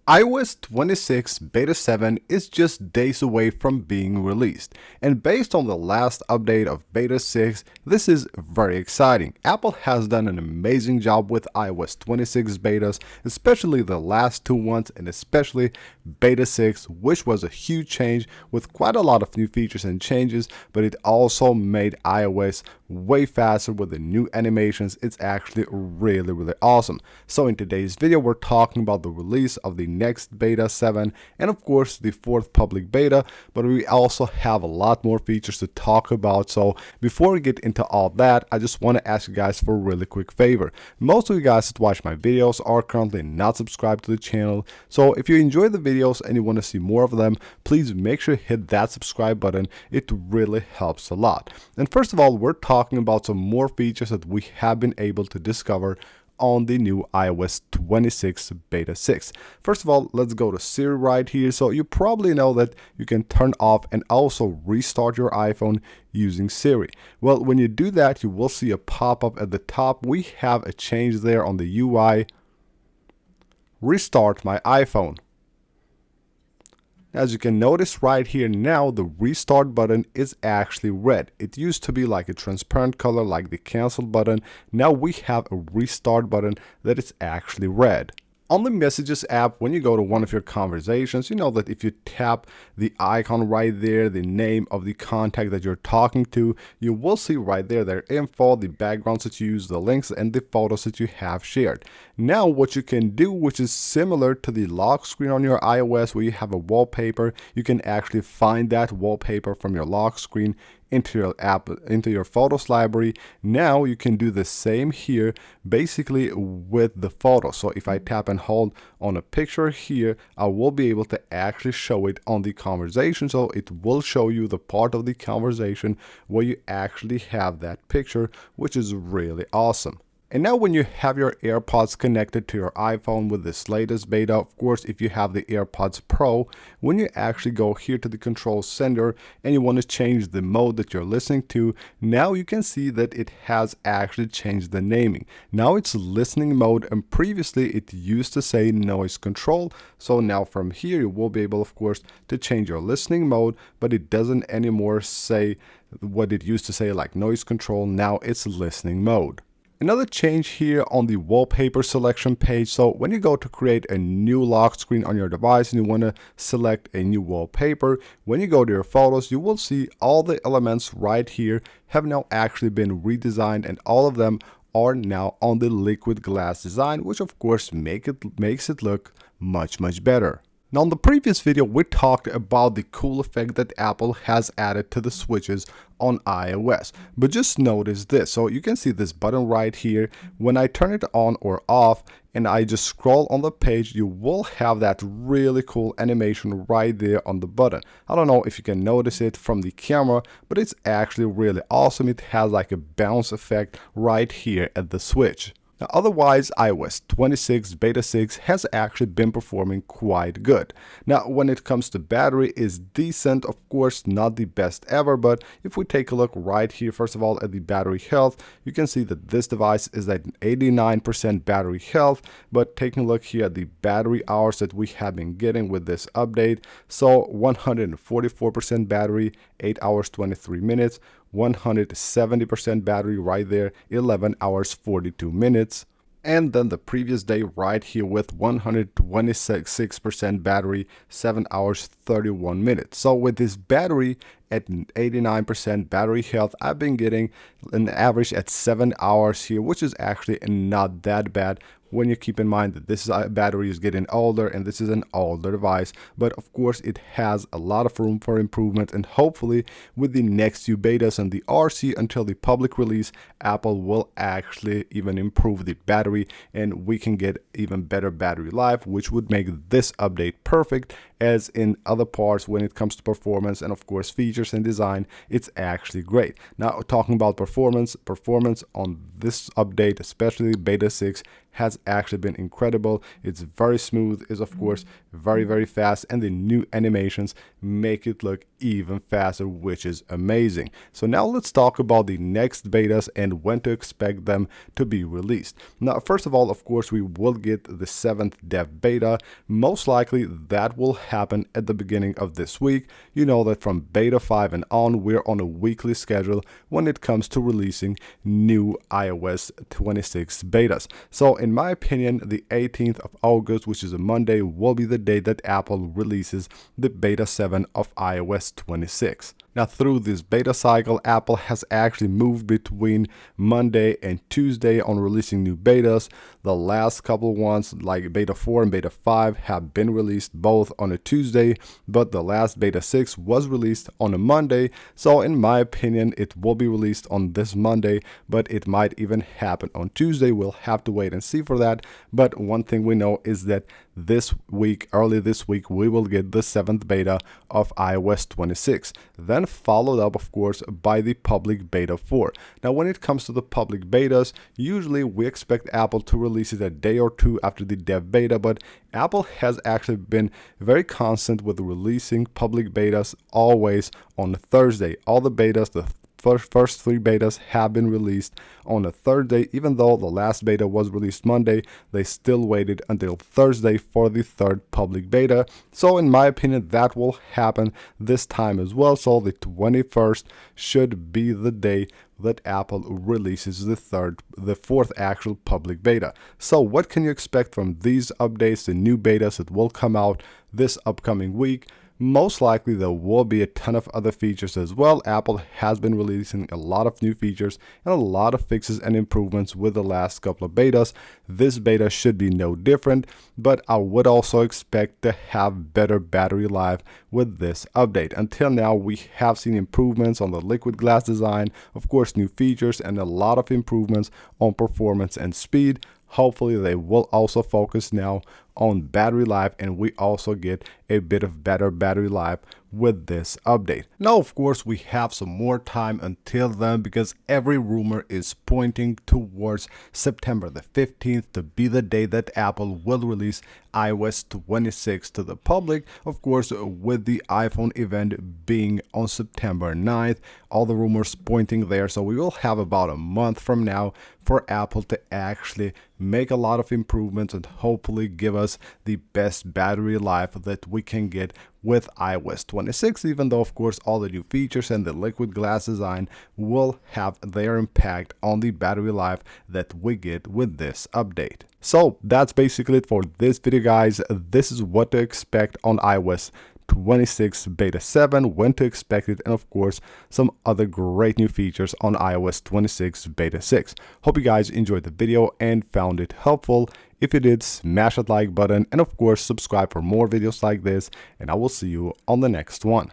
iOS 26 Beta 7 is just days away from being released, and based on the last update of Beta 6, this is very exciting. Apple has done an amazing job with iOS 26 betas, especially the last two ones, and especially Beta 6, which was a huge change with quite a lot of new features and changes, but it also made iOS way faster with the new animations. It's actually really awesome. So in today's video, we're talking about the release of the next Beta 7 and of course the fourth public beta, but we also have a lot more features to talk about. So before we get into all that, I just want to ask you guys for a really quick favor. Most of you guys that watch my videos are currently not subscribed to the channel, so if you enjoy the videos and you want to see more of them, please make sure to hit that subscribe button. It really helps a lot. And first of all, we're talking about some more features that we have been able to discover on the new iOS 26 Beta 6. First of all, let's go to Siri right here. So you probably know that you can turn off and also restart your iPhone using Siri. Well, when you do that, you will see a pop-up at the top. We have a change there on the UI. Restart my iPhone. As you can notice right here now, the restart button is actually red. It used to be like a transparent color like the cancel button. Now we have a restart button that is actually red. On the Messages app, when you go to one of your conversations, you know that if you tap the icon right there, the name of the contact that you're talking to, you will see right there their info, the backgrounds that you use, the links, and the photos that you have shared. Now what you can do, which is similar to the lock screen on your iOS where you have a wallpaper, you can actually find that wallpaper from your lock screen into your app, into your photos library. Now you can do the same here basically with the photo. So if I tap and hold on a picture here, I will be able to actually show it on the conversation. So it will show you the part of the conversation where you actually have that picture, which is really awesome. And now when you have your AirPods connected to your iPhone with this latest beta, of course, if you have the AirPods Pro, when you actually go here to the control center and you want to change the mode that you're listening to, now you can see that it has actually changed the naming. Now it's listening mode, and previously it used to say noise control. So now from here you will be able, of course, to change your listening mode, but it doesn't anymore say what it used to say like noise control. Now it's listening mode. Another change here on the wallpaper selection page. So when you go to create a new lock screen on your device and you want to select a new wallpaper, when you go to your photos, you will see all the elements right here have now actually been redesigned, and all of them are now on the liquid glass design, which of course makes it look much better. Now in the previous video, we talked about the cool effect that Apple has added to the switches on iOS, but just notice this. So you can see this button right here. When I turn it on or off and I just scroll on the page, you will have that really cool animation right there on the button. I don't know if you can notice it from the camera, but it's actually really awesome. It has like a bounce effect right here at the switch. Now, otherwise, iOS 26 Beta 6 has actually been performing quite good. Now, when it comes to battery, is decent, of course, not the best ever, but if we take a look right here, first of all, at the battery health, you can see that this device is at 89% battery health, but taking a look here at the battery hours that we have been getting with this update, so 144% battery, 8 hours 23 minutes, 170% battery right there, 11 hours 42 minutes. And then the previous day right here with 126% battery, 7 hours 31 minutes. So with this battery at 89% battery health, I've been getting an average at 7 hours here, which is actually not that bad when you keep in mind that this battery is getting older and this is an older device. But of course it has a lot of room for improvement, and hopefully with the next few betas and the RC until the public release, Apple will actually even improve the battery and we can get even better battery life, which would make this update perfect. As in other parts, when it comes to performance and of course features and design, it's actually great. Now talking about performance on this update, especially Beta 6, has actually been incredible. It's very smooth, is of course very fast, and the new animations make it look even faster, which is amazing. So now let's talk about the next betas and when to expect them to be released. Now, first of all, of course, we will get the 7th dev beta. Most likely that will happen at the beginning of this week. You know that from beta 5 and on, we're on a weekly schedule when it comes to releasing new iOS 26 betas. So in my opinion, the 18th of August, which is a Monday, will be the day that Apple releases the beta 7 of iOS 26. Now, through this beta cycle, Apple has actually moved between Monday and Tuesday on releasing new betas. The last couple ones, like beta 4 and beta 5, have been released both on a Tuesday, but the last beta 6 was released on a Monday. So in my opinion, it will be released on this Monday, but it might even happen on Tuesday. We'll have to wait and see for that. But one thing we know is that this week, early this week, we will get the 7th beta of iOS 26. Then followed up, of course, by the public beta 4. Now, when it comes to the public betas, usually we expect Apple to release it a day or two after the dev beta, but Apple has actually been very constant with releasing public betas always on Thursday. All the betas, the first 3 betas have been released on a Thursday. Even though the last beta was released Monday, they still waited until Thursday for the 3rd public beta. So in my opinion, that will happen this time as well. So the 21st should be the day that Apple releases the 4th actual public beta. So what can you expect from these updates, the new betas that will come out this upcoming week? Most likely there will be a ton of other features as well. Apple has been releasing a lot of new features and a lot of fixes and improvements with the last couple of betas. This beta should be no different, but I would also expect to have better battery life with this update. Until now, we have seen improvements on the liquid glass design, of course new features, and a lot of improvements on performance and speed. Hopefully they will also focus now on battery life, and we also get a bit of better battery life with this update. Now, of course, we have some more time until then because every rumor is pointing towards September the 15th to be the day that Apple will release iOS 26 to the public. Of course, with the iPhone event being on September 9th, all the rumors pointing there. So we will have about a month from now for Apple to actually make a lot of improvements and hopefully give us the best battery life that we can get with iOS 26, even though of course all the new features and the liquid glass design will have their impact on the battery life that we get with this update. So that's basically it for this video, guys. This is what to expect on iOS 26 beta 7, when to expect it, and of course some other great new features on iOS 26 beta 6. Hope you guys enjoyed the video and found it helpful. If you did, smash that like button and of course subscribe for more videos like this, and I will see you on the next one.